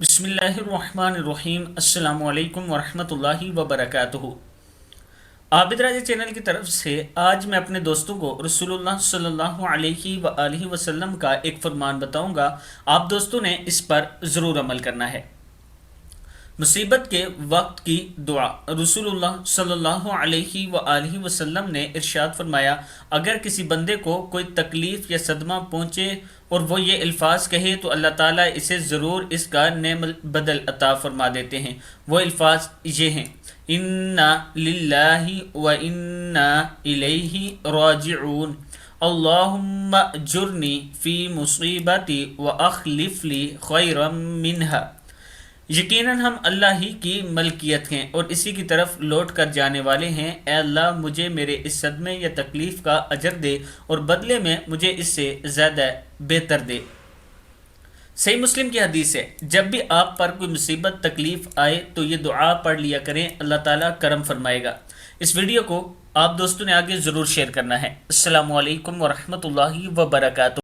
बिस्मिल्लाहिर्रहमानिर्रहीम। अस्सलामु अलैकुम वरहमतुल्लाहि वबरकातुहू। आबिद राजा चैनल की तरफ से आज मैं अपने दोस्तों को रसूलुल्लाह सल्लल्लाहु अलैहि वआलिहि वसल्लम का एक फरमान बताऊंगा। आप दोस्तों ने इस पर ज़रूर अमल करना है। मुसीबत के वक्त की दुआ। रसूलुल्लाह सल्लल्लाहु अलैहि वआलिहि वसल्लम ने इरशाद फरमाया, अगर किसी बंदे को कोई तकलीफ़ या सदमा पहुँचे और वो ये अल्फाज कहे तो अल्लाह ताला इसे ज़रूर इसका नेम बदल अता फरमा देते हैं। वो अल्फाज ये हैं, इन्ना लिल्लाहि व इन्ना इलैहि राजिऊन, अल्लाहुम्मा जुरनी फ़ी मुसीबती व अखलिफ़ली खैरम मिन्हा। यकीनन हम अल्लाह ही की मलकियत हैं और इसी की तरफ लौट कर जाने वाले हैं। ए अल्लाह, मुझे मेरे इस सदमे या तकलीफ़ का अजर दे और बदले में मुझे इससे ज़्यादा बेहतर दे। सही मुस्लिम की हदीस है, जब भी आप पर कोई मुसीबत तकलीफ़ आए तो ये दुआ पढ़ लिया करें, अल्लाह ताला करम फरमाएगा। इस वीडियो को आप दोस्तों ने आगे ज़रूर शेयर करना है। अस्सलामु अलैकुम वरहमतुल्लाहि वबरकातुहू।